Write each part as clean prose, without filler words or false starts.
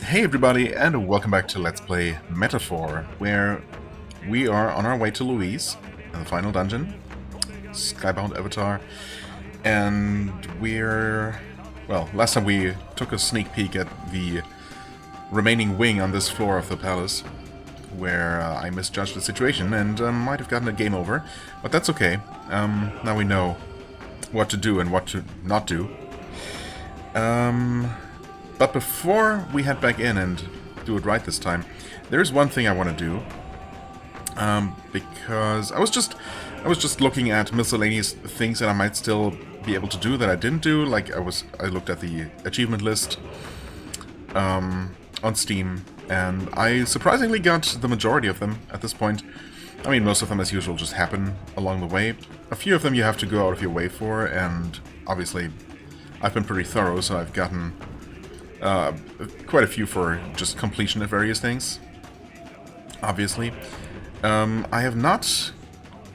Hey everybody, and welcome back to Let's Play Metaphor, where we are on our way to Louise, in the final dungeon, Skybound Avatar, and well, last time we took a sneak peek at the remaining wing on this floor of the palace, where I misjudged the situation and might have gotten a game over, but that's okay. Now we know what to do and what to not do. But before we head back in and do it right this time, there's one thing I want to do. Because I was just looking at miscellaneous things that I might still be able to do that I didn't do. Like I looked at the achievement list on Steam, and I surprisingly got the majority of them at this point. I mean, most of them, as usual, just happen along the way. A few of them you have to go out of your way for, and obviously I've been pretty thorough, so I've gotten quite a few for just completion of various things, obviously. I have not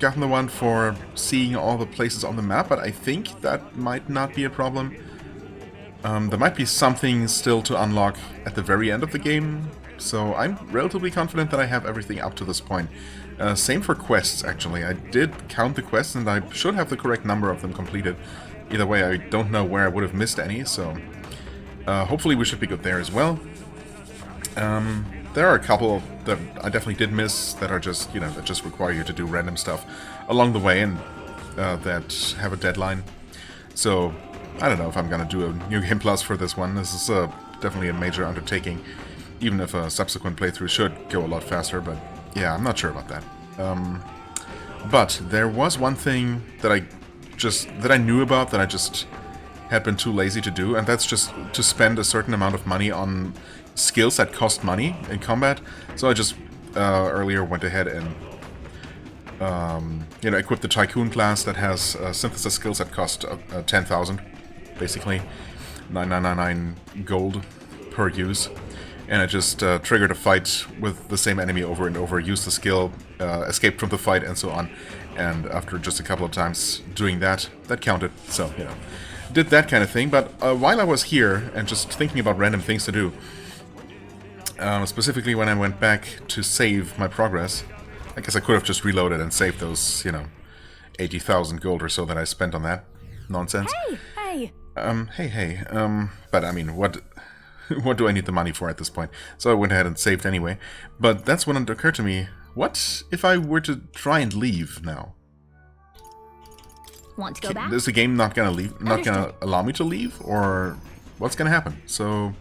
gotten the one for seeing all the places on the map, but I think that might not be a problem. There might be something still to unlock at the very end of the game, so I'm relatively confident that I have everything up to this point. Same for quests, actually. I did count the quests, and I should have the correct number of them completed. Either way, I don't know where I would have missed any, so hopefully we should be good there as well. There are a couple that I definitely did miss that are just, that just require you to do random stuff along the way and that have a deadline. So, I don't know if I'm going to do a New Game Plus for this one. This is definitely a major undertaking, even if a subsequent playthrough should go a lot faster, but yeah, I'm not sure about that. But there was one thing that I knew about that I just had been too lazy to do, and that's just to spend a certain amount of money on skills that cost money in combat. So I just earlier went ahead and equipped the Tycoon class that has synthesis skills that cost 10,000, basically 9,999 gold per use, and I just triggered a fight with the same enemy over and over, used the skill, escaped from the fight, and so on. And after just a couple of times doing that, that counted. So did that kind of thing. But while I was here and just thinking about random things to do, specifically when I went back to save my progress, I guess I could have just reloaded and saved those, 80,000 gold or so that I spent on that nonsense. Hey! Hey. But I mean, what do I need the money for at this point? So I went ahead and saved anyway. But that's when it occurred to me, what if I were to try and leave now? Want to go back? Is the game not gonna allow me to leave, or what's gonna happen? So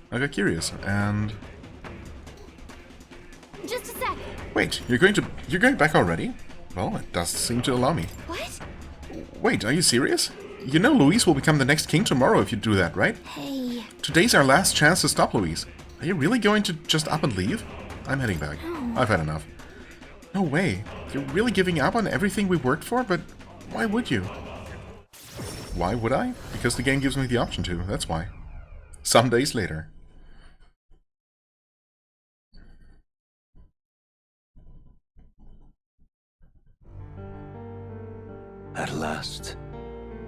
I got curious, and just a sec. Wait, you're going back already? Well, it does seem to allow me. What? Wait, are you serious? You know Louise will become the next king tomorrow if you do that, right? Hey. Today's our last chance to stop Louise. Are you really going to just up and leave? I'm heading back. I've had enough. No way. You're really giving up on everything we worked for? But why would you? Why would I? Because the game gives me the option to, that's why. Some days later. At last,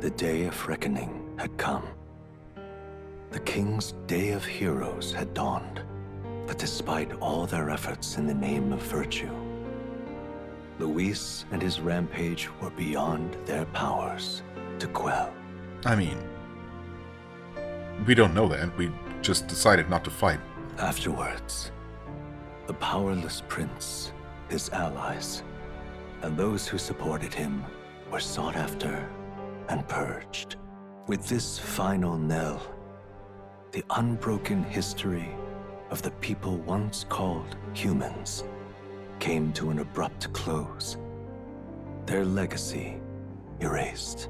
the day of reckoning had come. The king's day of heroes had dawned, but despite all their efforts in the name of virtue, Luis and his rampage were beyond their powers to quell. I mean, we don't know that. We just decided not to fight. Afterwards, the powerless prince, his allies, and those who supported him were sought after and purged. With this final knell, the unbroken history of the people once called humans came to an abrupt close, their legacy erased.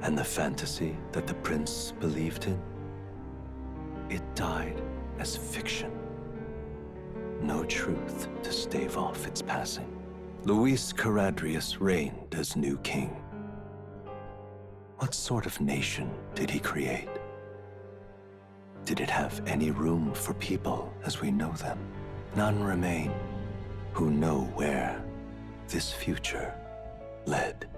And the fantasy that the prince believed in, it died as fiction. No truth to stave off its passing. Luis Caradrius reigned as new king. What sort of nation did he create? Did it have any room for people as we know them? None remain who know where this future led.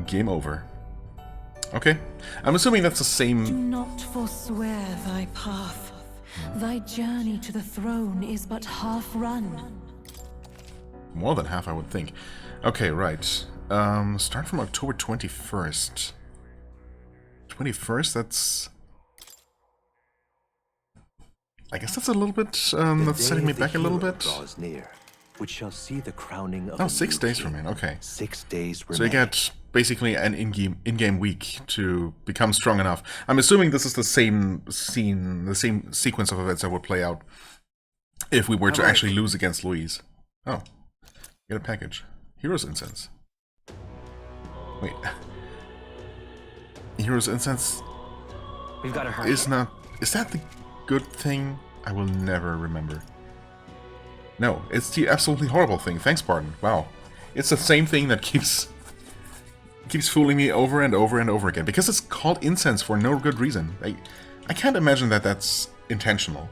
Game over. Okay. I'm assuming that's the Do same... not forswear thy path. Thy journey to the throne is but half run. More than half, I would think. Okay, right. Start from October 21st. 21st, that's... I guess that's a little bit... that's setting me back a little bit. Draws near, which shall see the crowning of Oh, a 6 new days king. remain, okay. 6 days remain. So you get basically an in-game week to become strong enough. I'm assuming this is the same scene, the same sequence of events that would play out if we were to actually lose against Louise. Oh, get a package. Heroes Incense. Wait. Heroes Incense We've got to hurry. is not... Is that the good thing? I will never remember. No, it's the absolutely horrible thing. Thanks, Pardon. Wow. It's the same thing that keeps fooling me over and over and over again. Because it's called incense for no good reason. I can't imagine that that's intentional.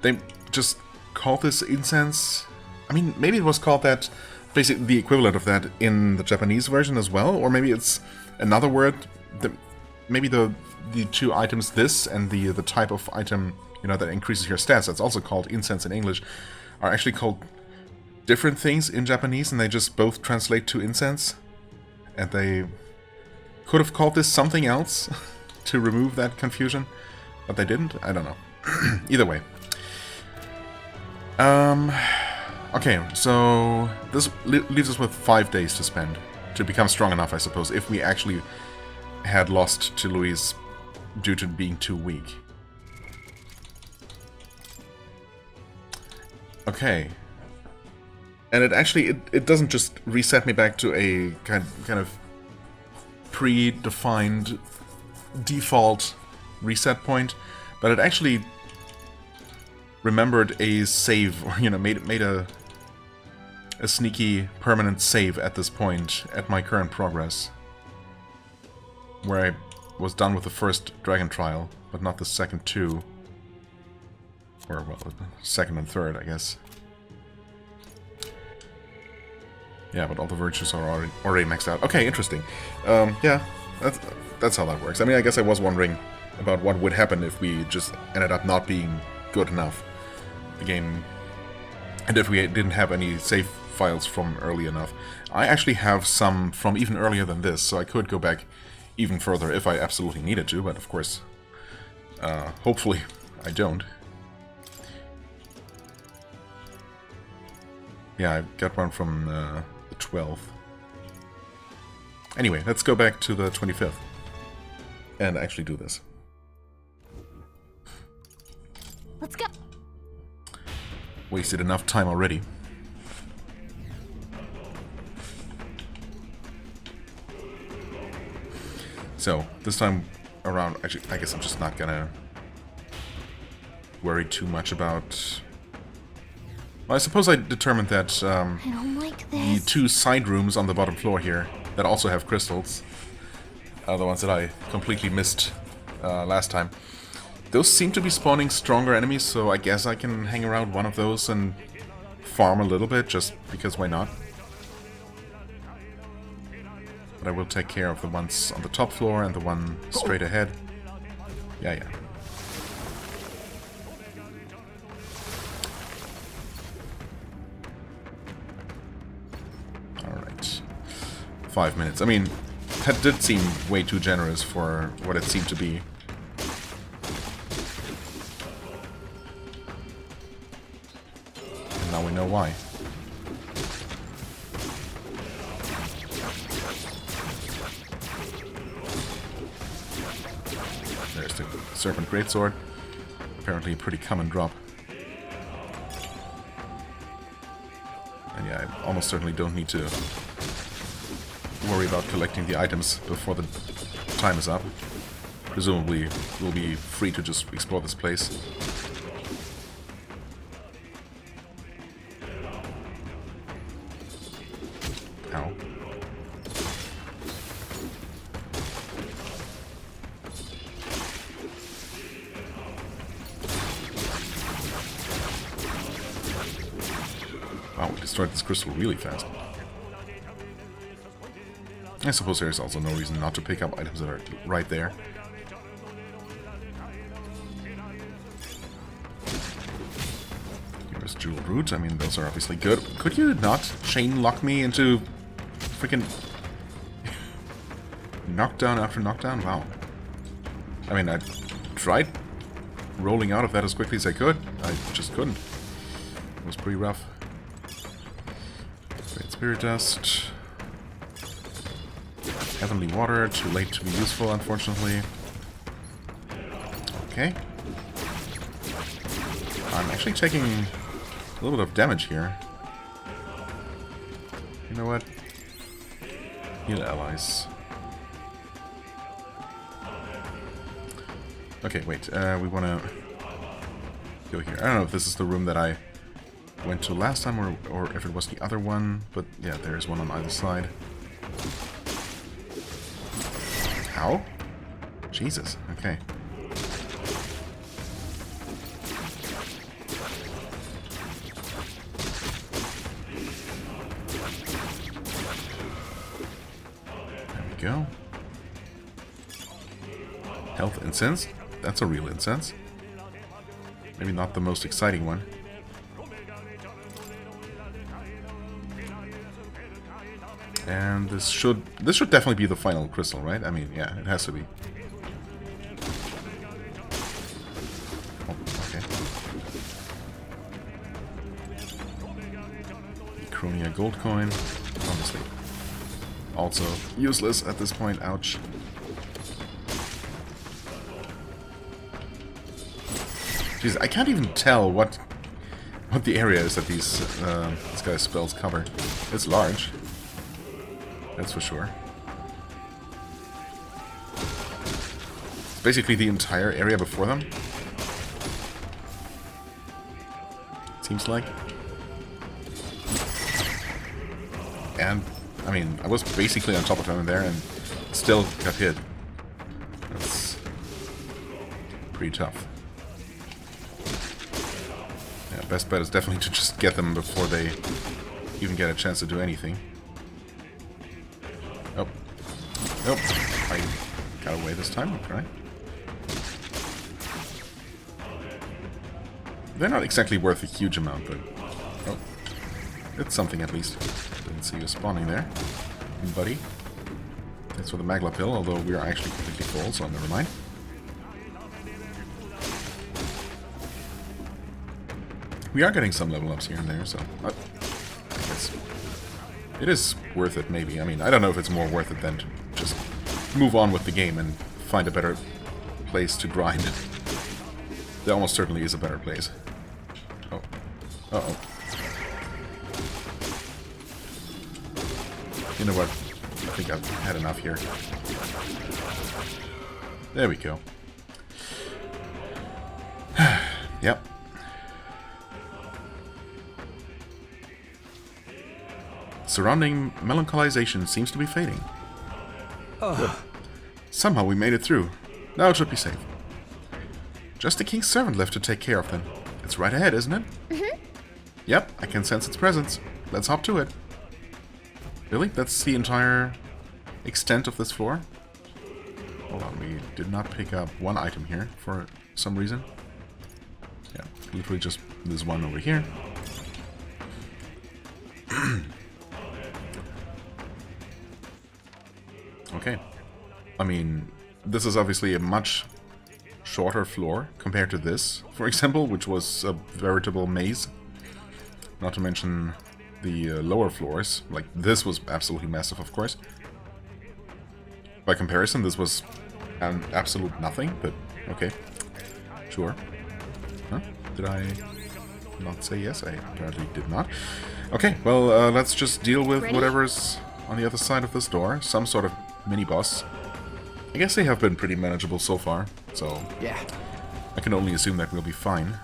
They just called this incense... I mean, maybe it was called that... Basically the equivalent of that in the Japanese version as well. Or maybe it's another word. Maybe the two items, this and the type of item, you know, that increases your stats, that's also called incense in English, are actually called different things in Japanese, and they just both translate to incense. And they could have called this something else to remove that confusion, but they didn't. I don't know. Either way. Okay, so this leaves us with 5 days to spend to become strong enough, I suppose, if we actually had lost to Louise due to being too weak. Okay. And it actually, it doesn't just reset me back to a kind of predefined default reset point, but it actually remembered a save, or, you know, made a sneaky permanent save at this point at my current progress, where I was done with the first dragon trial, but not the second two. Or, well, second and third, I guess. Yeah, but all the virtues are already maxed out. Okay, interesting. Yeah, that's how that works. I mean, I guess I was wondering about what would happen if we just ended up not being good enough. The game... And if we didn't have any save files from early enough. I actually have some from even earlier than this, so I could go back even further if I absolutely needed to, but of course, hopefully I don't. Yeah, I got one from the 12th. Anyway, let's go back to the 25th and actually do this. Let's go. Wasted enough time already. So, this time around, actually, I guess I'm just not gonna worry too much about... Well, I suppose I determined that I don't like the this. 2 side rooms on the bottom floor here that also have crystals are the ones that I completely missed last time. Those seem to be spawning stronger enemies, so I guess I can hang around one of those and farm a little bit, just because why not? But I will take care of the ones on the top floor and the one straight ahead. Yeah. Alright. 5 minutes. I mean, that did seem way too generous for what it seemed to be. And now we know why. There's the Serpent Greatsword. Apparently a pretty common drop. And yeah, I almost certainly don't need to worry about collecting the items before the time is up. Presumably, we'll be free to just explore this place. Ow. Wow, we destroyed this crystal really fast. I suppose there's also no reason not to pick up items that are right there. Here's jewel root. I mean, those are obviously good. Could you not chain lock me into freaking knockdown after knockdown? Wow. I mean, I tried rolling out of that as quickly as I could. I just couldn't. It was pretty rough. Great Spirit Dust. Heavenly Water, too late to be useful, unfortunately. Okay. I'm actually taking a little bit of damage here. You know what? Heal allies. Okay, wait. We want to go here. I don't know if this is the room that I went to last time or if it was the other one. But yeah, there's one on either side. Ow? Jesus. Okay. There we go. Health incense. That's a real incense. Maybe not the most exciting one. And this should definitely be the final crystal, right? I mean, yeah, it has to be. Oh, okay. Chronia gold coin, obviously. Also useless at this point. Ouch. Jeez, I can't even tell what the area is that these this guy's spells cover. It's large. That's for sure. It's basically the entire area before them. Seems like. And, I mean, I was basically on top of him there and still got hit. That's pretty tough. Yeah, best bet is definitely to just get them before they even get a chance to do anything. Oh. Nope. I got away this time, right? They're not exactly worth a huge amount, but... Oh. It's something at least. Didn't see you spawning there, buddy. That's for the Magla pill, although we are actually completely full, so never mind. We are getting some level ups here and there, so... I guess... It is worth it, maybe. I mean, I don't know if it's more worth it than to just move on with the game and find a better place to grind it. There almost certainly is a better place. Oh. Uh-oh. You know what? I think I've had enough here. There we go. Yep. Surrounding melancholization seems to be fading. Good. Somehow we made it through. Now it should be safe. Just the king's servant left to take care of them. It's right ahead, isn't it? Mm-hmm. Yep, I can sense its presence. Let's hop to it. Really? That's the entire extent of this floor? Hold on, we did not pick up one item here for some reason. Yeah, literally just this one over here. Okay. I mean, this is obviously a much shorter floor compared to this, for example, which was a veritable maze. Not to mention the lower floors. Like, this was absolutely massive, of course. By comparison, this was an absolute nothing, but okay. Sure. Huh? Did I not say yes? I apparently did not. Okay, well, let's just deal with whatever's on the other side of this door. Some sort of mini-boss. I guess they have been pretty manageable so far, so yeah, I can only assume that we'll be fine.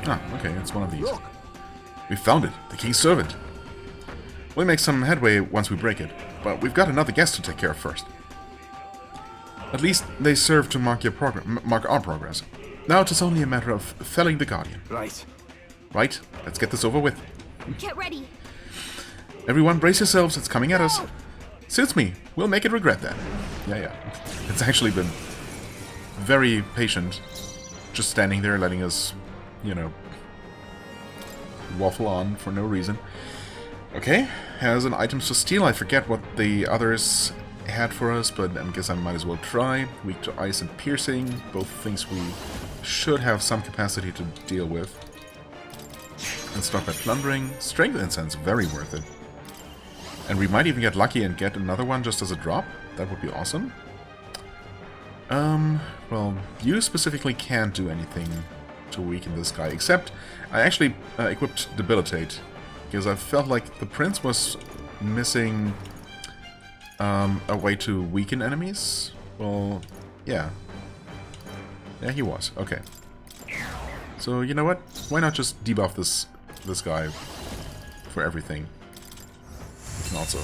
Ah, okay, it's one of these. Look. We found it, the king's servant. We'll make some headway once we break it, but we've got another guest to take care of first. At least they serve to mark our progress. Now it is only a matter of felling the guardian. Right. Right, let's get this over with. Get ready. Everyone brace yourselves, it's coming at us. Suits me. We'll make it regret that. Yeah. It's actually been very patient. Just standing there letting us, you know, waffle on for no reason. Okay, has an items to steal. I forget what the others had for us, but I guess I might as well try. Weak to ice and piercing, both things we should have some capacity to deal with. And start by plundering. Strength incense, very worth it. And we might even get lucky and get another one just as a drop. That would be awesome. Well, you specifically can't do anything to weaken this guy, except I actually equipped Debilitate, because I felt like the prince was missing a way to weaken enemies. Well, yeah. Yeah, he was. Okay. So, you know what? Why not just debuff this guy for everything? You can also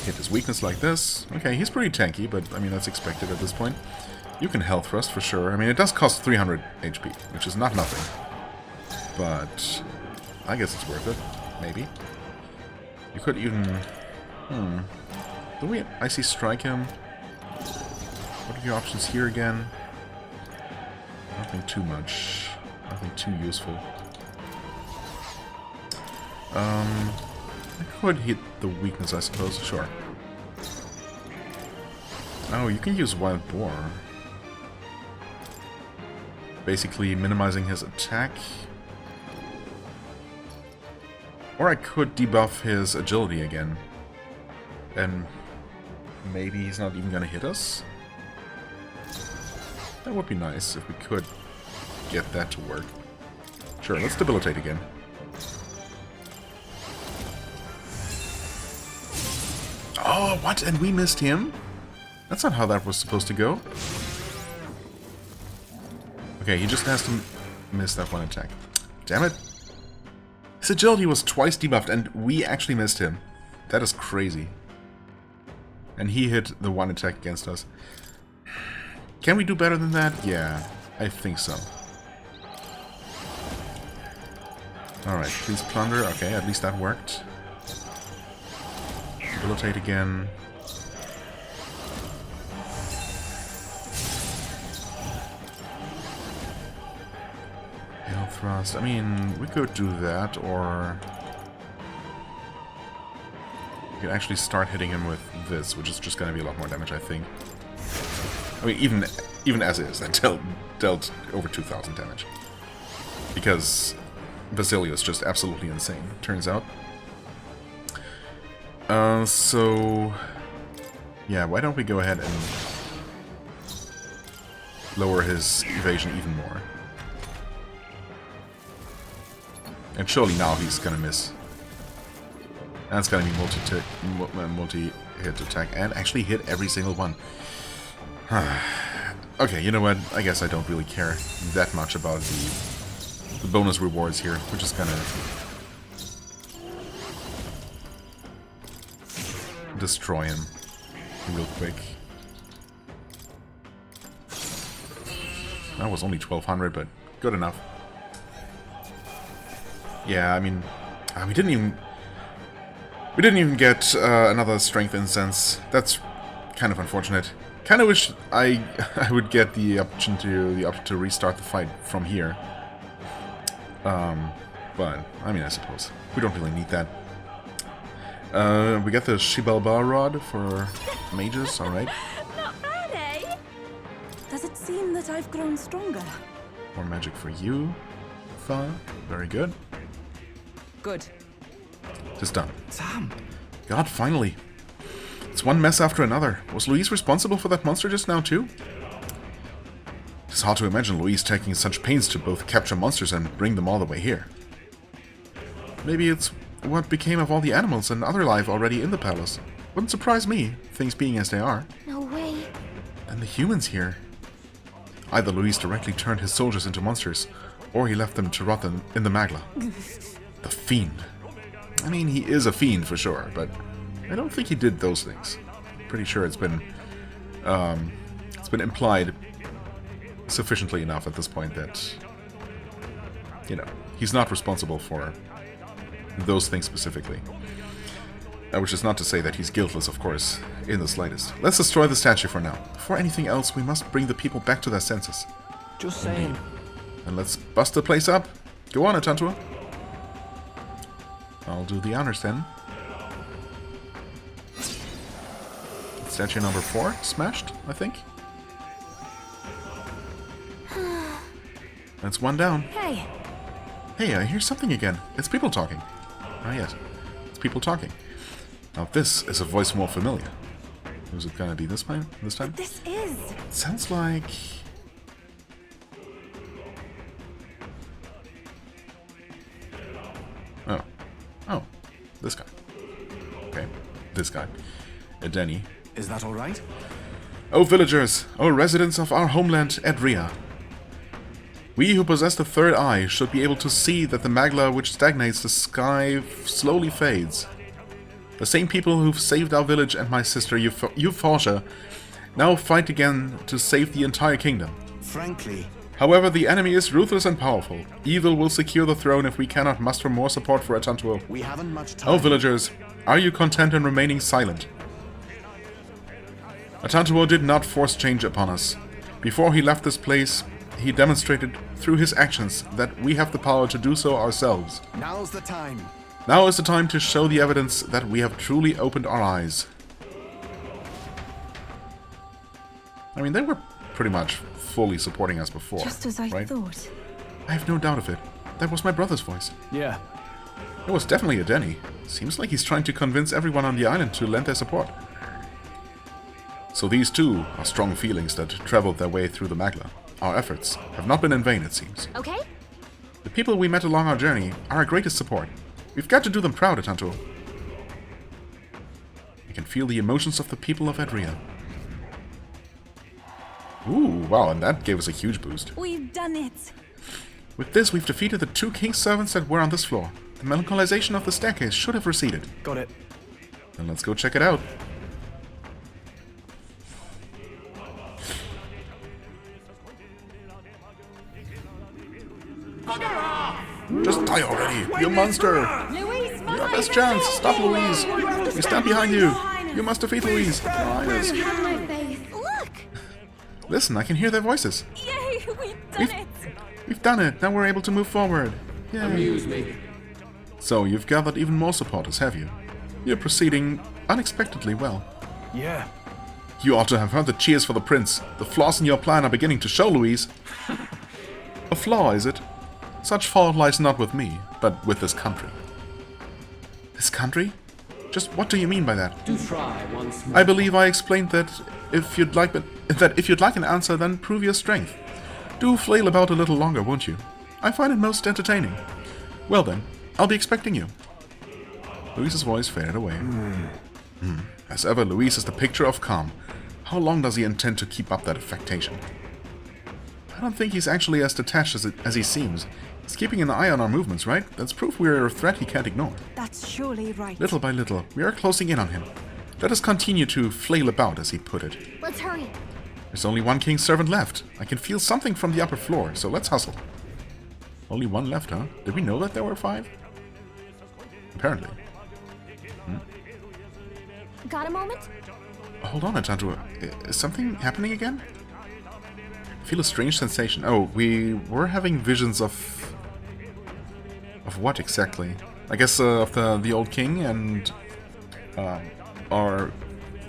hit his weakness like this. Okay, he's pretty tanky, but I mean, that's expected at this point. You can health thrust for sure. I mean, it does cost 300 HP, which is not nothing. But I guess it's worth it. Maybe. You could even... Do we Icy Strike him? What are the options here again? Nothing too much. Nothing too useful. I could hit the weakness, I suppose. Sure. Oh, you can use Wild Boar. Basically minimizing his attack. Or I could debuff his agility again. And maybe he's not even gonna hit us? That would be nice if we could get that to work. Sure, let's debilitate again. Oh, what? And we missed him? That's not how that was supposed to go. Okay, he just has to miss that one attack. Damn it. His agility was twice debuffed and we actually missed him. That is crazy. And he hit the one attack against us. Can we do better than that? Yeah, I think so. Alright, please plunder. Okay, at least that worked. Debilitate again. Hail thrust. I mean, we could do that, or we could actually start hitting him with this, which is just going to be a lot more damage, I think. I mean, even as is, that dealt over 2,000 damage. Because Basilio is just absolutely insane, turns out. So... yeah, why don't we go ahead and lower his evasion even more. And surely now he's gonna miss. That's gonna be multi-hit attack, and actually hit every single one. Okay, you know what? I guess I don't really care that much about the bonus rewards here. We're just gonna destroy him real quick. That was only 1,200, but good enough. Yeah, I mean, we didn't even get another strength incense. That's kind of unfortunate. Kind of wish I would get the option to restart the fight from here. But I mean, I suppose we don't really need that. We got the Shibalba rod for mages. All right. Not bad, eh? Does it seem that I've grown stronger? More magic for you, Fa. Very good. Good. Just done. Sam! God, finally. It's one mess after another. Was Louise responsible for that monster just now, too? It's hard to imagine Louise taking such pains to both capture monsters and bring them all the way here. Maybe it's what became of all the animals and other life already in the palace. Wouldn't surprise me, things being as they are. No way. And the humans here. Either Louise directly turned his soldiers into monsters, or he left them to rot in the Magla. The Fiend. I mean, he is a fiend for sure, but I don't think he did those things. Pretty sure it's been implied sufficiently enough at this point that, you know, he's not responsible for those things specifically. Which is not to say that he's guiltless, of course, in the slightest. Let's destroy the statue for now. Before anything else, we must bring the people back to their senses. Just saying. And let's bust the place up. Go on, Atantua. I'll do the honors then. Statue number 4 smashed, I think. That's one down. Hey. Hey, I hear something again. It's people talking. Ah, yes. It's people talking. Now this is a voice more familiar. Who's it gonna be this time? This is. It sounds like... Oh. Oh. This guy. Okay. This guy. Denny. Is that all right? O villagers, O residents of our homeland, Edria. We who possess the third eye should be able to see that the magla which stagnates the sky slowly fades. The same people who've saved our village and my sister Euphoria now fight again to save the entire kingdom. Frankly... However, the enemy is ruthless and powerful. Evil will secure the throne if we cannot muster more support for Atantuo. We haven't much time. O villagers, are you content in remaining silent? Atantuo did not force change upon us. Before he left this place, he demonstrated through his actions that we have the power to do so ourselves. Now's the time. Now is the time to show the evidence that we have truly opened our eyes. I mean, they were pretty much fully supporting us before, Just as I right? thought. I have no doubt of it. That was my brother's voice. Yeah. It was definitely a Denny. Seems like he's trying to convince everyone on the island to lend their support. So these too are strong feelings that traveled their way through the Magla. Our efforts have not been in vain, it seems. Okay. The people we met along our journey are our greatest support. We've got to do them proud, Atantuo. I can feel the emotions of the people of Edria. Ooh, wow, and that gave us a huge boost. We've done it. With this, we've defeated the 2 king's servants that were on this floor. The melancholization of the staircase should have receded. Got it. Then let's go check it out. Just die already, you monster! Louise, Your best chance! Stop Louise! We stand behind you! You must defeat Louise! Look! Listen, I can hear their voices. Yay, we've done it! We've done it! Now we're able to move forward! Yay. Amuse me. So, you've gathered even more supporters, have you? You're proceeding unexpectedly well. Yeah. You ought to have heard the cheers for the prince. The flaws in your plan are beginning to show, Louise. A flaw, is it? Such fault lies not with me, but with this country. This country? Just what do you mean by that? Do try once more. I believe I explained that if you'd like an answer, then prove your strength. Do flail about a little longer, won't you? I find it most entertaining. Well then, I'll be expecting you. Louise's voice faded away. As ever, Louise is the picture of calm. How long does he intend to keep up that affectation? I don't think he's actually as detached as he seems. He's keeping an eye on our movements, right? That's proof we're a threat he can't ignore. That's surely right. Little by little, we are closing in on him. Let us continue to flail about, as he put it. Let's hurry. There's only 1 king's servant left. I can feel something from the upper floor, so let's hustle. Only 1 left, huh? Did we know that there were 5? Apparently. Got a moment? Hold on, Atantuo. Is something happening again? I feel a strange sensation. Oh, we were having visions of what exactly? I guess of the old king and our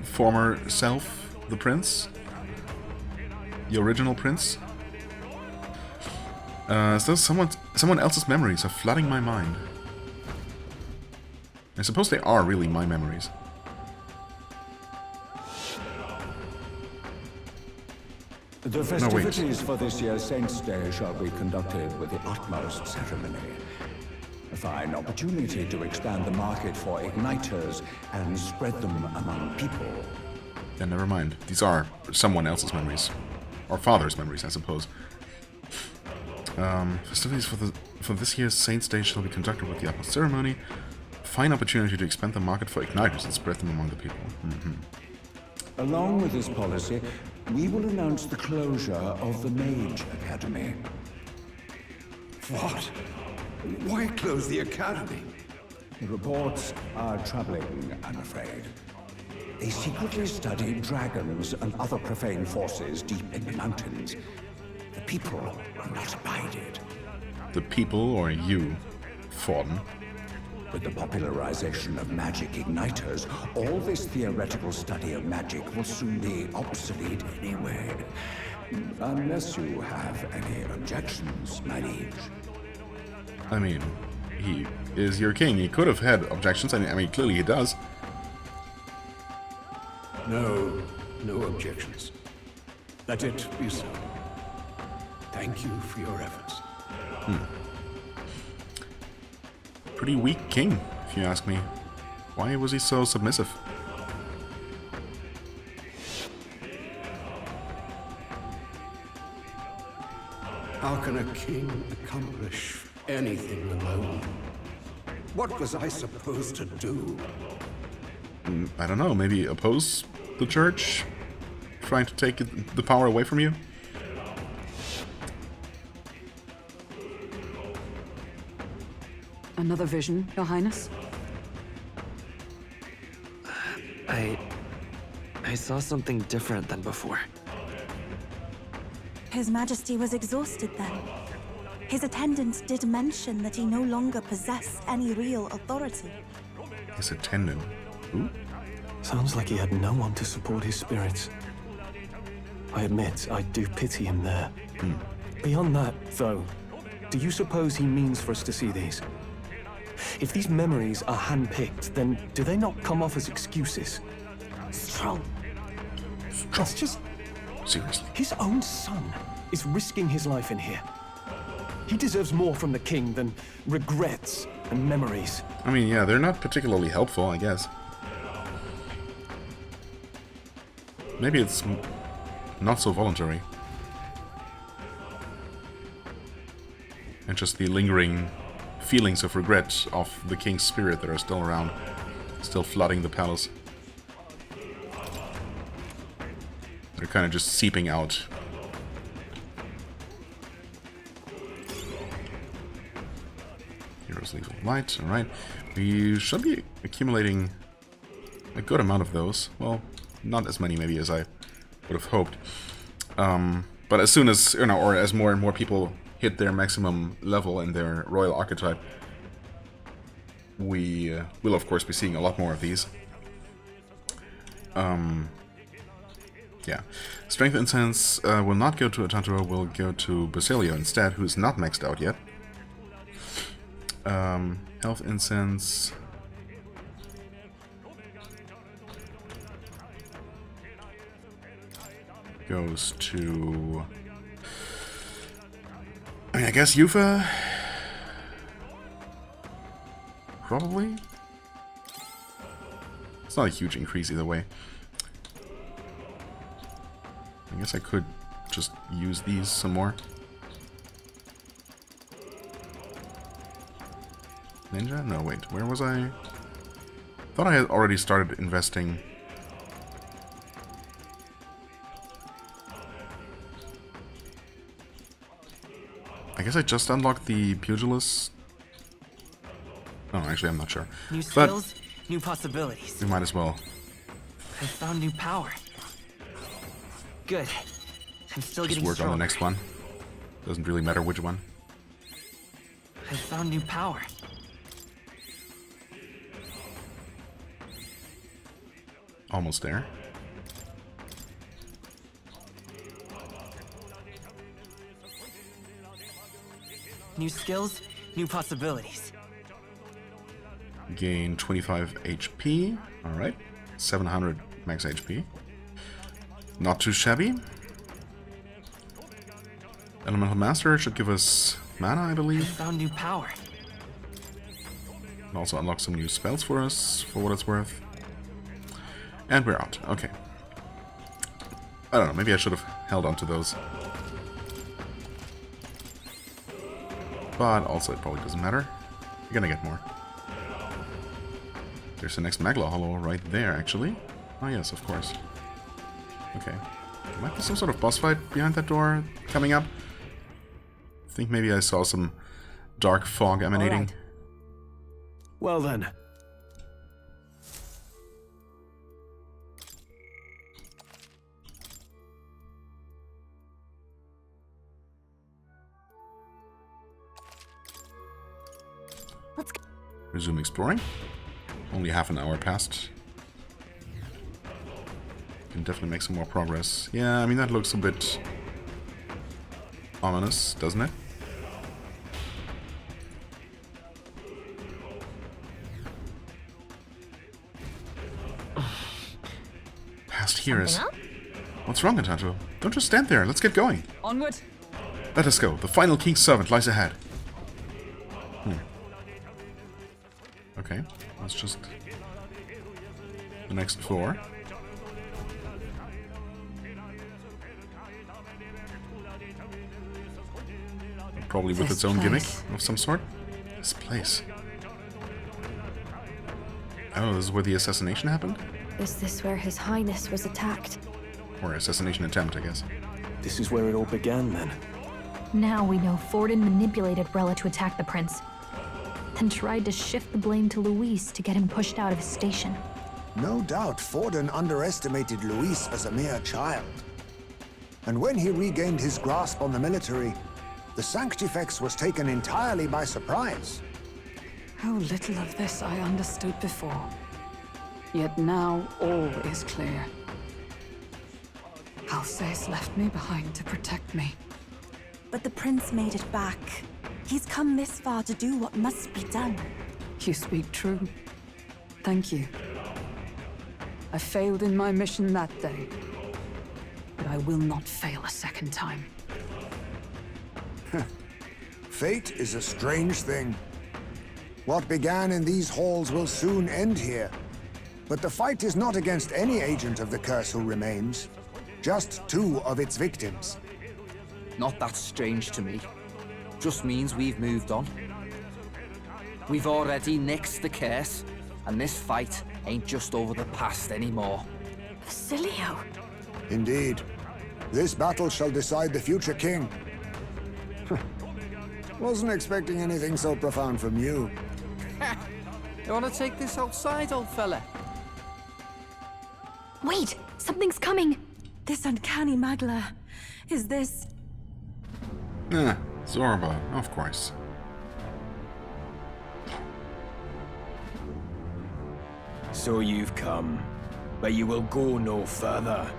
former self, the prince. The original prince. So someone else's memories are flooding my mind. I suppose they are really my memories. The festivities for this year's Saints' Day shall be conducted with the utmost ceremony. A fine opportunity to expand the market for igniters and spread them among people. Yeah, never mind. These are someone else's memories. Or father's memories, I suppose. Festivities for this year's Saints' Day shall be conducted with the utmost ceremony. A fine opportunity to expand the market for igniters and spread them among the people. Along with this policy, we will announce the closure of the Mage Academy. What? Why close the academy? The reports are troubling, I'm afraid. They secretly study dragons and other profane forces deep in the mountains. The people will not abide it. The people, or you, Fawn? With the popularization of magic igniters, all this theoretical study of magic will soon be obsolete anyway. Unless you have any objections, my liege. I mean, he is your king. He could have had objections. I mean, clearly he does. No objections. Let it be so. Thank you for your efforts. Pretty weak king, if you ask me. Why was he so submissive? How can a king accomplish anything alone? What was I supposed to do? I don't know, maybe oppose the church? Trying to take the power away from you? Another vision, Your Highness? I saw something different than before. His Majesty was exhausted then. His attendants did mention that he no longer possessed any real authority. His attendant? Who? Sounds like he had no one to support his spirits. I admit, I do pity him there. Beyond that, though, do you suppose he means for us to see these? If these memories are hand-picked, then do they not come off as excuses? Strong. That's just... Seriously. His own son is risking his life in here. He deserves more from the king than regrets and memories. I mean, yeah, they're not particularly helpful, I guess. Maybe it's not so voluntary. And just the lingering feelings of regret of the king's spirit that are still around, still flooding the palace. They're kind of just seeping out. Heroes Lethal Light, alright. We should be accumulating a good amount of those. Well, not as many maybe as I would have hoped. But as soon as, or as more and more people hit their maximum level in their royal archetype, we will of course be seeing a lot more of these. Yeah. Strength Incense will not go to Atantura, will go to Basilio instead, who's not maxed out yet. Health Incense... goes to... I mean, I guess Yufa? Probably? It's not a huge increase either way. I guess I could just use these some more. Ninja? No, wait. Where was I? Thought I had already started investing. I guess I just unlocked the Pugilist. Oh, actually, I'm not sure. New skills, new possibilities. We might as well. I found new power. Good. I'm still Just getting work stronger. on the next one. Doesn't really matter which one. I found new power. Almost there. New skills, new possibilities. Gain 25 HP. Alright. 700 max HP. Not too shabby. Elemental Master should give us mana, I I believe. found new power. And also unlock some new spells for us, for what it's worth. And we're out. Okay. I don't know, maybe I should have held on to those. But also it probably doesn't matter. You're gonna get more. There's the next Magla Hollow right there, actually. Oh yes, of course. Okay. There might be some sort of boss fight behind that door coming up. I think maybe I saw some dark fog emanating. Right. Well then. Let's go. Resume exploring. Only half an hour passed. Can definitely make some more progress. Yeah, I mean, that looks a bit ominous, doesn't it? Past here is... What's wrong, Atato? Don't just stand there. Let's get going. Onward. Let us go. The final king's servant lies ahead. Okay, let's just... The next floor. Probably with its own gimmick of some sort. This place. Oh, this is where the assassination happened? Is this where His Highness was attacked? Or assassination attempt, I guess. This is where it all began then. Now we know Forden manipulated Rella to attack the prince, then tried to shift the blame to Luis to get him pushed out of his station. No doubt Forden underestimated Luis as a mere child. And when he regained his grasp on the military, the Sanctifex was taken entirely by surprise. How little of this I understood before. Yet now all is clear. Alsace left me behind to protect me. But the prince made it back. He's come this far to do what must be done. You speak true. Thank you. I failed in my mission that day, but I will not fail a second time. Fate is a strange thing. What began in these halls will soon end here. But the fight is not against any agent of the curse who remains, just 2 of its victims. Not that strange to me. Just means we've moved on. We've already nixed the curse, and this fight ain't just over the past anymore. Basilio! Indeed. This battle shall decide the future king. Wasn't expecting anything so profound from you. You wanna take this outside, old fella? Wait! Something's coming! This uncanny Magla. Is this... Zorba, of course. So you've come, but you will go no further.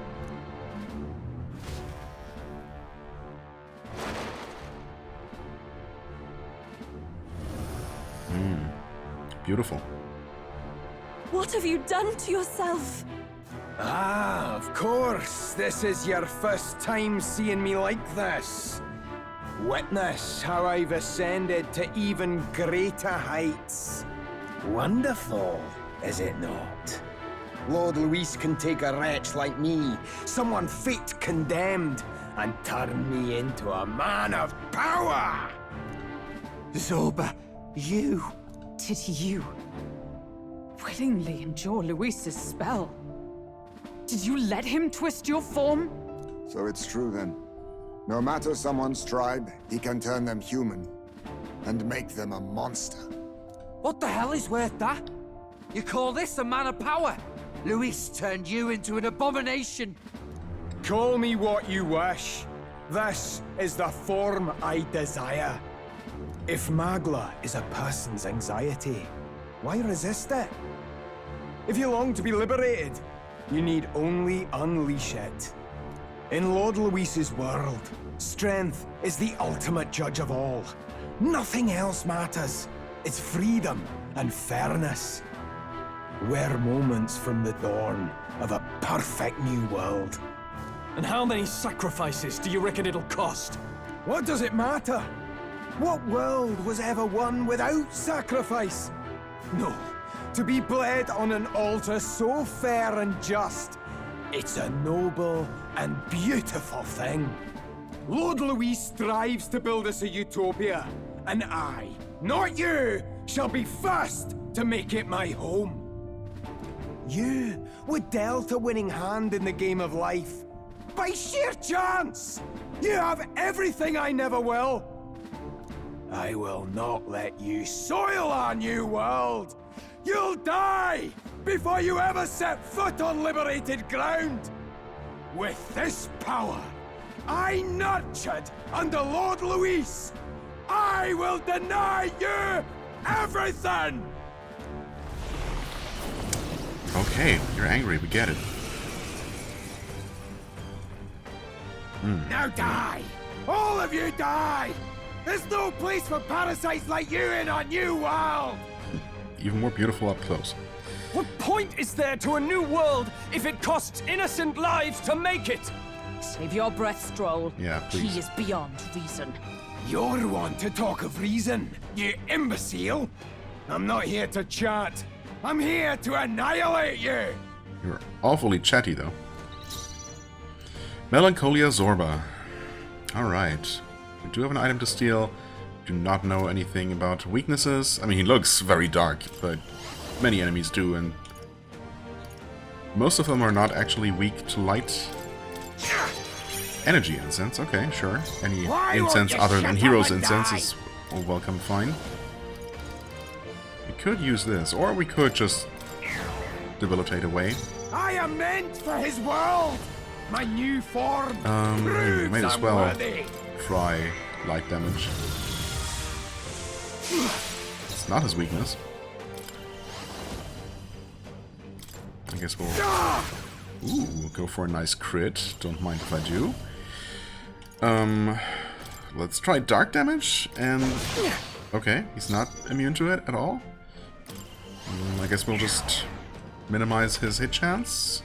Beautiful. What have you done to yourself? Ah, of course. This is your first time seeing me like this. Witness how I've ascended to even greater heights. Wonderful, is it not? Lord Luis can take a wretch like me, someone fate condemned, and turn me into a man of power! Zorba, you... Did you willingly endure Luis's spell? Did you let him twist your form? So it's true then. No matter someone's tribe, he can turn them human and make them a monster. What the hell is worth that? You call this a man of power? Luis turned you into an abomination. Call me what you wish. This is the form I desire. If Magla is a person's anxiety, why resist it? If you long to be liberated, you need only unleash it. In Lord Luis's world, strength is the ultimate judge of all. Nothing else matters. It's freedom and fairness. We're moments from the dawn of a perfect new world. And how many sacrifices do you reckon it'll cost? What does it matter? What world was ever won without sacrifice? No, to be bled on an altar so fair and just, it's a noble and beautiful thing. Lord Luis strives to build us a utopia, and I, not you, shall be first to make it my home. You were dealt a winning hand in the game of life. By sheer chance! You have everything I never will. I will not let you soil our new world! You'll die before you ever set foot on liberated ground! With this power, I nurtured under Lord Luis, I will deny you everything! Okay, you're angry, we get it. Now die! All of you die! There's no place for parasites like you in our new world! Even more beautiful up close. What point is there to a new world if it costs innocent lives to make it? Save your breath, Stroll. Yeah, please. He is beyond reason. You're one to talk of reason, you imbecile! I'm not here to chat. I'm here to annihilate you! You're awfully chatty, though. Melancholia Zorba. Alright. We do have an item to steal. Do not know anything about weaknesses. I mean, he looks very dark, but many enemies do, and most of them are not actually weak to light. Energy incense, okay, sure. Any incense other than Hero's incense is welcome, fine. We could use this, or we could just debilitate away. I am meant for his world! My new form we might as well try light damage. It's not his weakness. I guess we'll... Ooh, we'll go for a nice crit. Don't mind if I do. Let's try dark damage, and... Okay, he's not immune to it at all. I guess we'll just minimize his hit chance.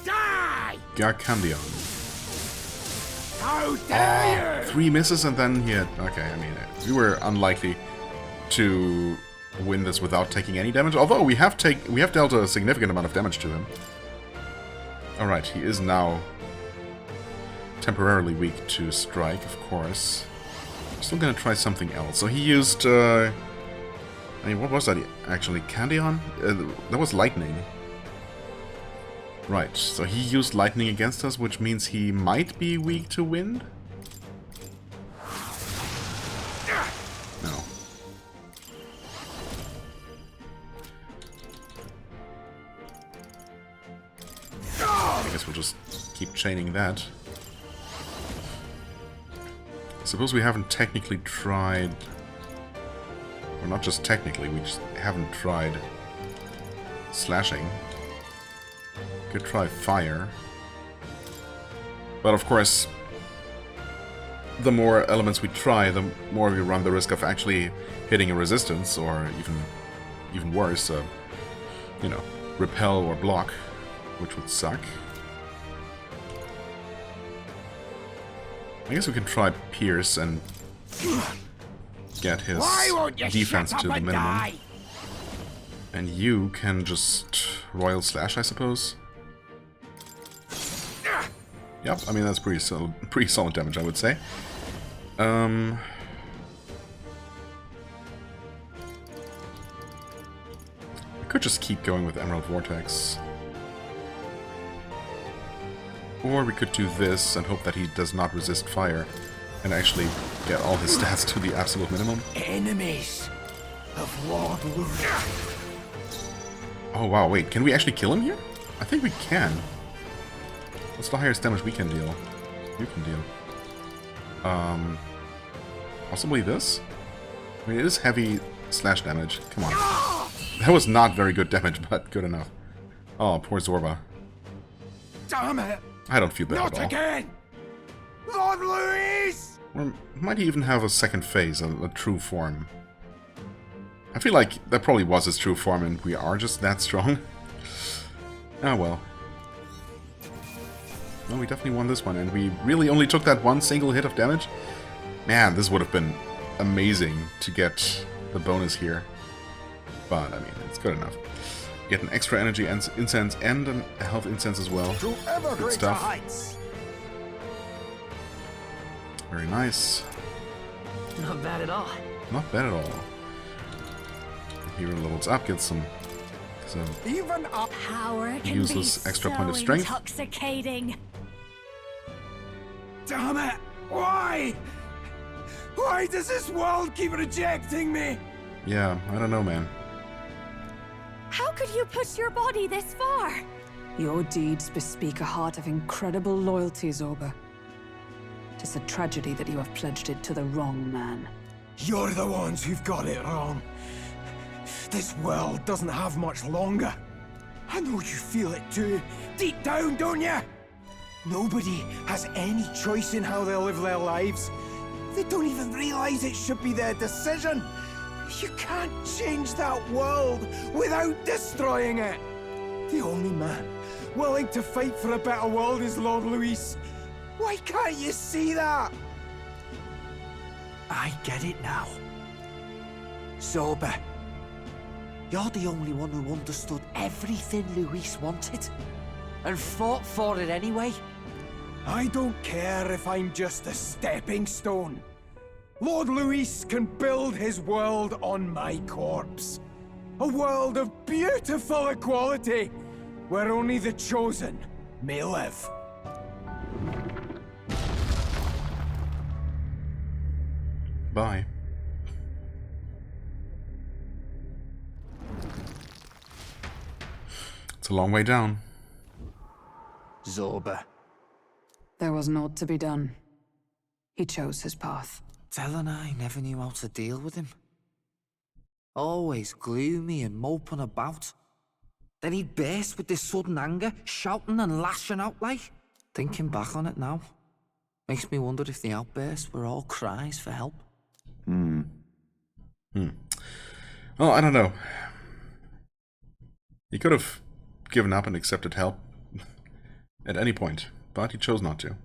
Die! Garcandion. How dare you! 3 misses and then he hit. Okay, I mean, we were unlikely to win this without taking any damage. Although we have dealt a significant amount of damage to him. All right, he is now temporarily weak to strike, of course. I'm still gonna try something else. So he used. I mean, what was that actually? Candion? That was lightning. Right, so he used lightning against us, which means he might be weak to wind? No. I guess we'll just keep chaining that. I suppose we haven't technically tried... Or not just technically, we just haven't tried slashing. Could try fire. But of course, the more elements we try, the more we run the risk of actually hitting a resistance, or even worse, you know, repel or block, which would suck. I guess we can try pierce and get his defense to the minimum. And you can just royal slash, I suppose. Yep, I mean that's pretty solid damage, I would say. We could just keep going with Emerald Vortex. Or we could do this and hope that he does not resist fire and actually get all his stats to the absolute minimum. Enemies of Lord Luis. Oh wow, wait, can we actually kill him here? I think we can. What's the highest damage we can deal? You can deal. Possibly this? I mean, it is heavy slash damage. Come on. That was not very good damage, but good enough. Oh, poor Zorba. Damn it! I don't feel bad Not at all. again! Lord Luis! Or might he even have a second phase, a true form? I feel like that probably was his true form and we are just that strong. Ah well. Well, we definitely won this one, and we really only took that one single hit of damage. Man, this would have been amazing to get the bonus here. But, I mean, it's good enough. Get an extra energy incense and a health incense as well. Good stuff. Very nice. Not bad at all. Not bad at all. Hero levels up, gets some even up power can useless be extra so point of strength. Intoxicating. Damn it! Why? Why does this world keep rejecting me? Yeah, I don't know, man. How could you push your body this far? Your deeds bespeak a heart of incredible loyalty, Zorba. Tis a tragedy that you have pledged it to the wrong man. You're the ones who've got it wrong. This world doesn't have much longer. I know you feel it too, deep down, don't you? Nobody has any choice in how they'll live their lives. They don't even realize it should be their decision. You can't change that world without destroying it. The only man willing to fight for a better world is Lord Luis. Why can't you see that? I get it now. Zorba, you're the only one who understood everything Luis wanted, and fought for it anyway. I don't care if I'm just a stepping stone. Lord Luis can build his world on my corpse. A world of beautiful equality, where only the chosen may live. Bye. It's a long way down. Zorba. There was naught to be done. He chose his path. Tell and I never knew how to deal with him. Always gloomy and moping about. Then he'd burst with this sudden anger, shouting and lashing out like. Thinking back on it now, makes me wonder if the outbursts were all cries for help. Well, I don't know. He could have given up and accepted help at any point, but he chose not to.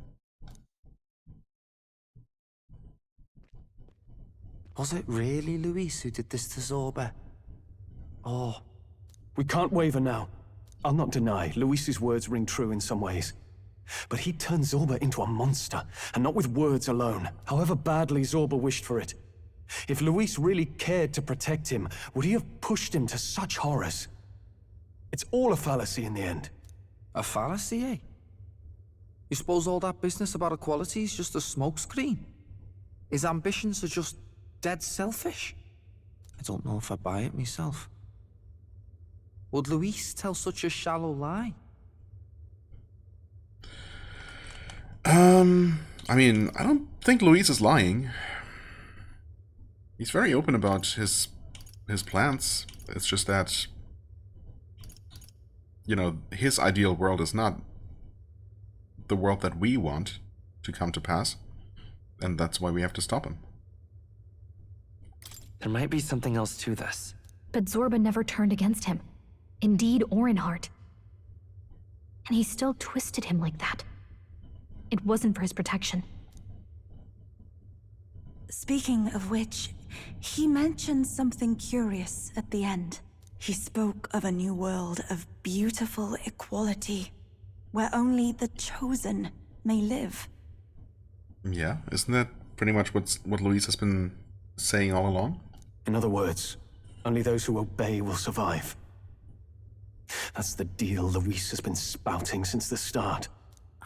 Was it really Luis who did this to Zorba? Oh. We can't waver now. I'll not deny, Luis's words ring true in some ways. But he turned Zorba into a monster, and not with words alone, however badly Zorba wished for it. If Luis really cared to protect him, would he have pushed him to such horrors? It's all a fallacy in the end. A fallacy, eh? You suppose all that business about equality is just a smokescreen? His ambitions are just dead selfish? I don't know if I buy it myself. Would Luis tell such a shallow lie? I mean, I don't think Luis is lying. He's very open about his plans. It's just that, you know, his ideal world is not the world that we want to come to pass, and that's why we have to stop him. There might be something else to this. But Zorba never turned against him, in deed or in heart. And he still twisted him like that. It wasn't for his protection. Speaking of which, he mentioned something curious at the end. He spoke of a new world of beautiful equality, where only the chosen may live. Yeah, isn't that pretty much what Luis has been saying all along? In other words, only those who obey will survive. That's the deal Luis has been spouting since the start.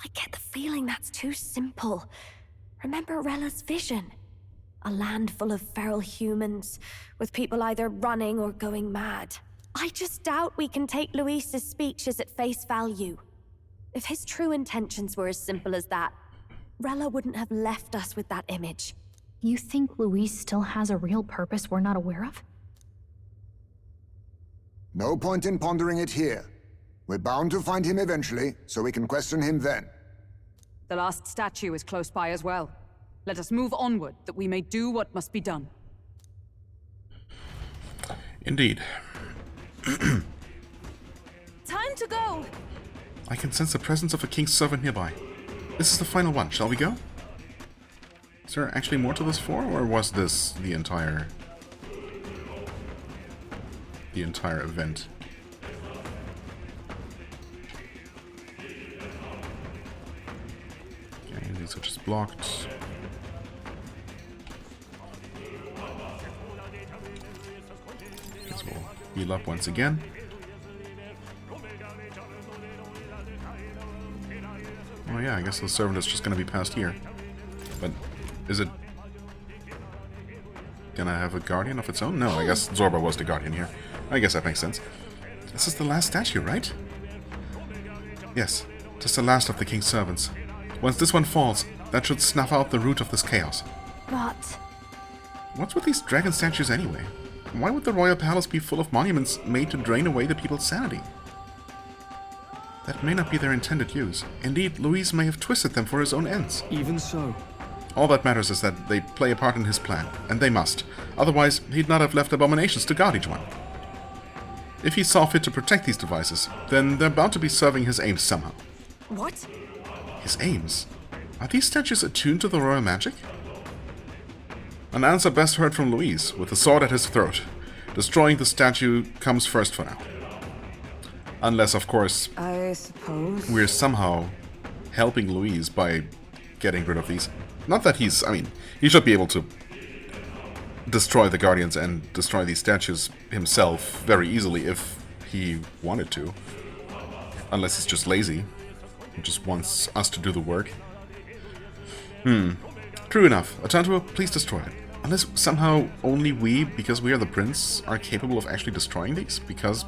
I get the feeling that's too simple. Remember Rella's vision? A land full of feral humans, with people either running or going mad. I just doubt we can take Luis's speeches at face value. If his true intentions were as simple as that, Rella wouldn't have left us with that image. You think Luis still has a real purpose we're not aware of? No point in pondering it here. We're bound to find him eventually, so we can question him then. The last statue is close by as well. Let us move onward, that we may do what must be done. Indeed. Time to go! I can sense the presence of a king's servant nearby. This is the final one. Shall we go? Is there actually more to this for, or was this the entire event? Okay, these are just blocked. Guess we'll heal up once again. Oh yeah, I guess the servant is just going to be passed here. But is it gonna have a guardian of its own? No, I guess Zorba was the guardian here. I guess that makes sense. This is the last statue, right? Yes, just the last of the king's servants. Once this one falls, that should snuff out the root of this chaos. But... What's with these dragon statues anyway? Why would the royal palace be full of monuments made to drain away the people's sanity? That may not be their intended use. Indeed, Luis may have twisted them for his own ends. Even so. All that matters is that they play a part in his plan, and they must. Otherwise, he'd not have left abominations to guard each one. If he saw fit to protect these devices, then they're bound to be serving his aims somehow. What? His aims? Are these statues attuned to the royal magic? An answer best heard from Luis, with the sword at his throat. Destroying the statue comes first for now. Unless, of course, I suppose we're somehow helping Luis by getting rid of these. Not that he's, I mean, he should be able to destroy the Guardians and destroy these statues himself very easily if he wanted to. Unless he's just lazy. He just wants us to do the work. True enough. Atantua, please destroy it. Unless somehow only we, because we are the prince, are capable of actually destroying these? Because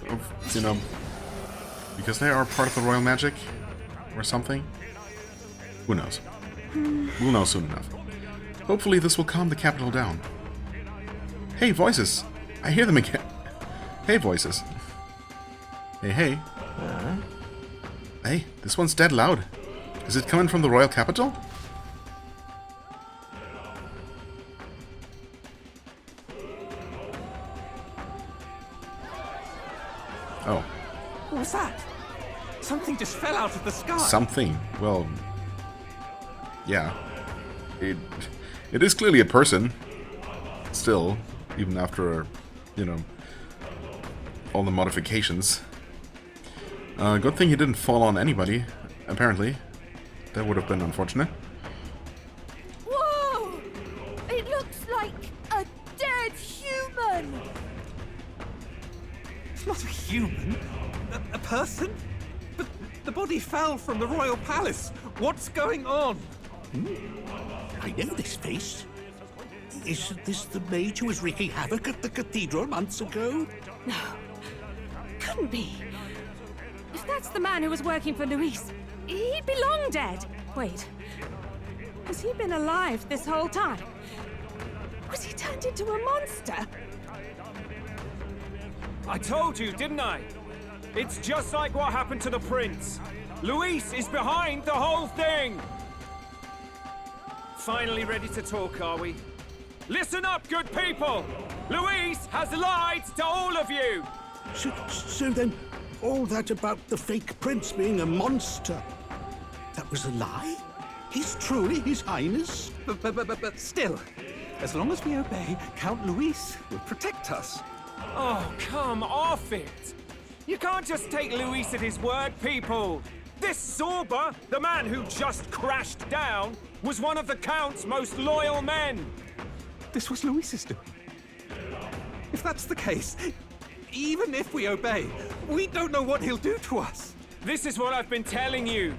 of, you know, because they are part of the royal magic? Or something? Who knows? We'll know soon enough. Hopefully this will calm the capital down. Hey, voices! I hear them again. Hey, voices. Hey, hey. Hey, this one's dead loud. Is it coming from the royal capital? Oh. What was that? Something just fell out of the sky. Something. Well, yeah. It is clearly a person. Still, even after, you know, all the modifications. Good thing he didn't fall on anybody, apparently. That would have been unfortunate. Whoa! It looks like a dead human! It's not a human. A person? But the body fell from the royal palace. What's going on? I know this face. Isn't this the mage who was wreaking havoc at the cathedral months ago? No. Couldn't be. If that's the man who was working for Luis, he'd be long dead. Wait. Has he been alive this whole time? Was he turned into a monster? I told you, didn't I? It's just like what happened to the prince. Luis is behind the whole thing! Finally ready to talk, are we? Listen up, good people! Luis has lied to all of you! So then, all that about the fake prince being a monster, that was a lie? He's truly His Highness? But still, as long as we obey, Count Luis will protect us. Oh, come off it! You can't just take Luis at his word, people! This Zorba, the man who just crashed down, was one of the Count's most loyal men! This was Luis's doing. If that's the case, even if we obey, we don't know what he'll do to us. This is what I've been telling you.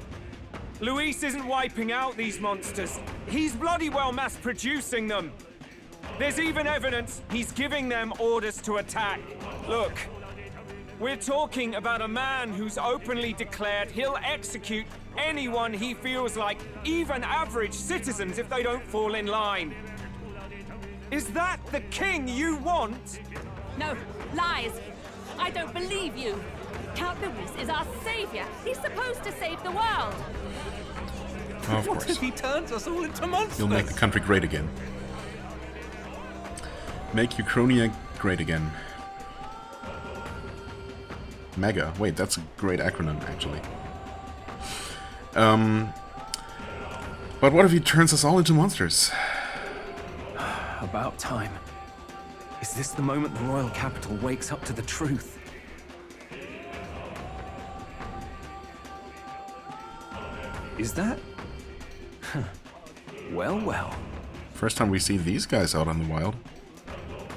Luis isn't wiping out these monsters. He's bloody well mass-producing them. There's even evidence he's giving them orders to attack. Look, we're talking about a man who's openly declared he'll execute anyone he feels like, even average citizens, if they don't fall in line. Is that the king you want? No, lies. I don't believe you. Count Luis is our savior. He's supposed to save the world. Oh, of What course. if he turns us all into monsters? He'll make the country great again. Make Uchronia great again. Mega. Wait, that's a great acronym, actually. But what if he turns us all into monsters? About time. Is this the moment the royal capital wakes up to the truth? Is that? Huh. Well, well. First time we see these guys out in the wild.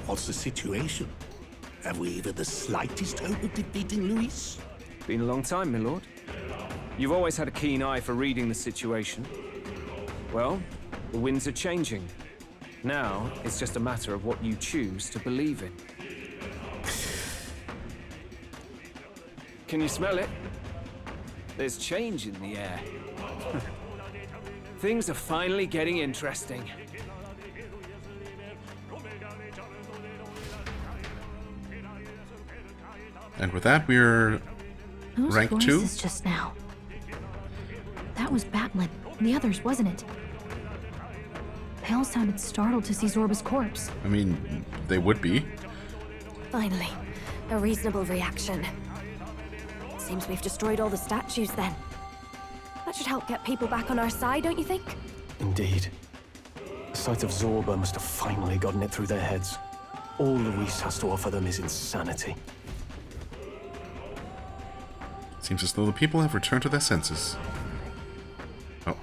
What's the situation? Have we even the slightest hope of defeating Luis? Been a long time, my lord. You've always had a keen eye for reading the situation. Well, the winds are changing. Now, it's just a matter of what you choose to believe in. Can you smell it? There's change in the air. Things are finally getting interesting. And with that, we're Those rank 2. voices just now. That was Batlin, and the others, wasn't it? They all sounded startled to see Zorba's corpse. I mean, they would be. Finally, a reasonable reaction. Seems we've destroyed all the statues then. That should help get people back on our side, don't you think? Indeed. The sight of Zorba must have finally gotten it through their heads. All Luis has to offer them is insanity. Seems as though the people have returned to their senses. Oh.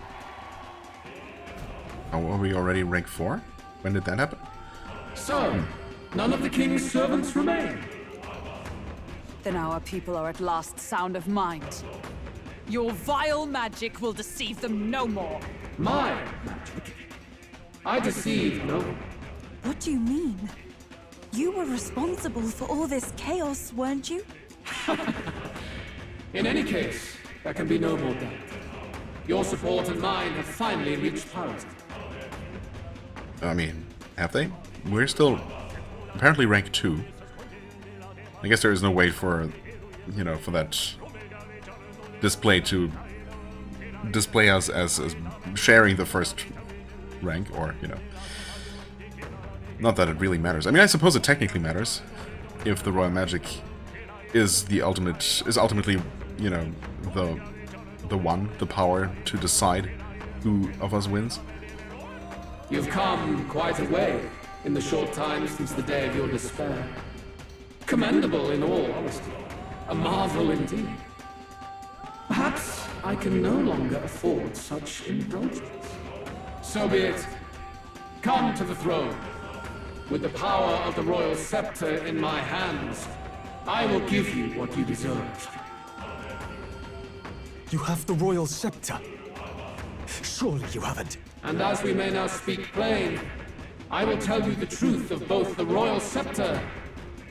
Oh, are we already rank 4? When did that happen? So, none of the king's servants remain. Then our people are at last sound of mind. Your vile magic will deceive them no more. My magic? I deceive no one. What do you mean? You were responsible for all this chaos, weren't you? In any case, there can be no more doubt. Your support and mine have finally reached parity. I mean, have they? We're still apparently rank 2. I guess there is no way for, you know, for that display to display us as sharing the first rank, or, you know. Not that it really matters. I mean, I suppose it technically matters if the royal magic is ultimately, you know, the power to decide who of us wins. You've come quite a way in the short time since the day of your despair. Commendable in all honesty. A marvel indeed. Perhaps I can no longer afford such indulgence. So be it. Come to the throne. With the power of the royal scepter in my hands, I will give you what you deserve. You have the royal scepter? Surely you haven't. And as we may now speak plain, I will tell you the truth of both the royal scepter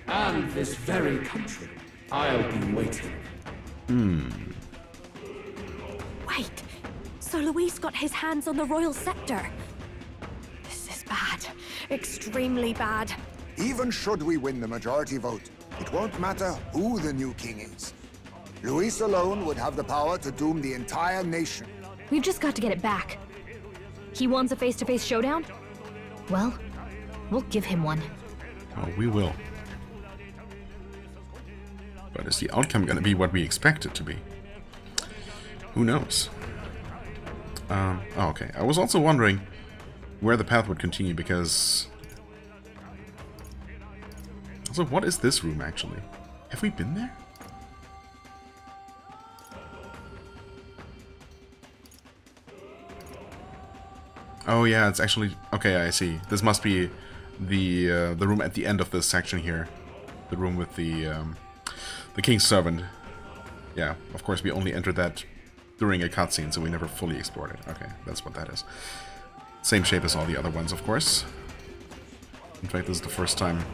and this very country. I'll be waiting. Wait, so Luis got his hands on the royal scepter? This is bad. Extremely bad. Even should we win the majority vote, it won't matter who the new king is. Luis alone would have the power to doom the entire nation. We've just got to get it back. He wants a face-to-face showdown? Well, we'll give him one. Oh, we will. But is the outcome going to be what we expect it to be? Who knows? Oh, okay. I was also wondering where the path would continue, because... Also, what is this room, actually? Have we been there? Oh yeah, it's actually... Okay, I see. This must be the room at the end of this section here. The room with the king's servant. Yeah, of course we only entered that during a cutscene, so we never fully explored it. Okay, that's what that is. Same shape as all the other ones, of course. In fact, this is the first time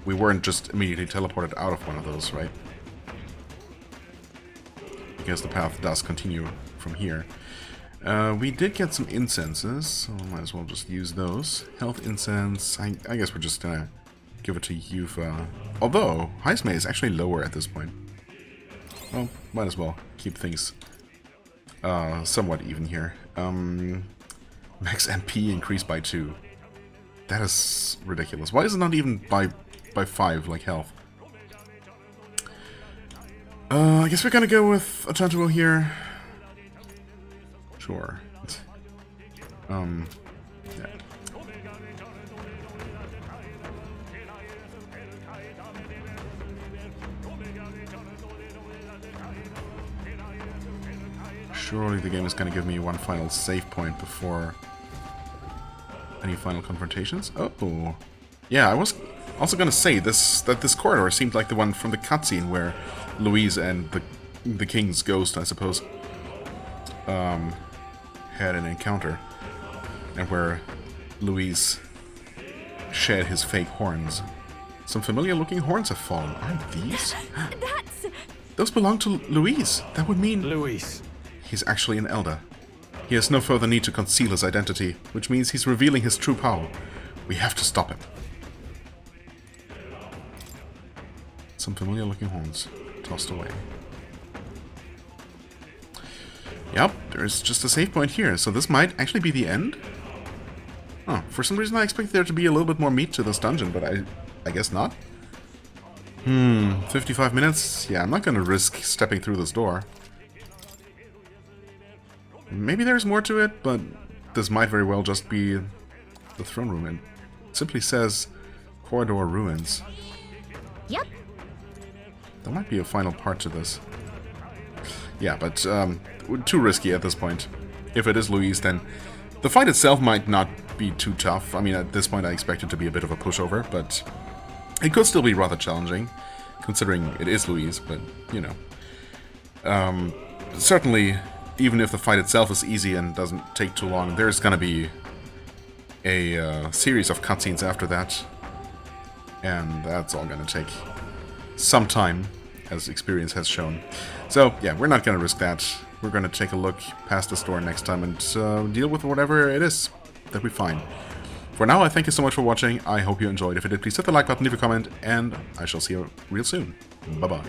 we weren't just immediately teleported out of one of those, right? Because the path does continue from here. We did get some incenses, so might as well just use those. Health incense, I guess we're just gonna give it to Yufa. Although, Heismay is actually lower at this point. Well, might as well keep things somewhat even here. Max MP increased by 2. That is ridiculous. Why is it not even by 5, like health? I guess we're gonna go with a Tantuo here. Sure. Yeah. Surely the game is going to give me one final save point before any final confrontations. Oh, yeah. I was also going to say that this corridor seemed like the one from the cutscene where Louise and the king's ghost, I suppose, had an encounter, and where Louise shed his fake horns. Some familiar-looking horns have fallen. Aren't these? That's... Those belong to Louise. That would mean... Louise. He's actually an elder. He has no further need to conceal his identity, which means he's revealing his true power. We have to stop him. Some familiar-looking horns tossed away. Yep, there's just a save point here, so this might actually be the end? Oh, for some reason I expected there to be a little bit more meat to this dungeon, but I guess not. 55 minutes? Yeah, I'm not gonna risk stepping through this door. Maybe there's more to it, but this might very well just be the throne room. It simply says corridor ruins. Yep. There might be a final part to this. Yeah, but too risky at this point. If it is Louise, then the fight itself might not be too tough. I mean, at this point I expect it to be a bit of a pushover, but it could still be rather challenging, considering it is Louise, but, you know. Certainly, even if the fight itself is easy and doesn't take too long, there's gonna be a series of cutscenes after that, and that's all gonna take some time, as experience has shown. So, yeah, we're not gonna risk that. We're gonna take a look past this door next time and deal with whatever it is that we find. For now, I thank you so much for watching. I hope you enjoyed. If you did, please hit the like button, leave a comment, and I shall see you real soon. Bye-bye.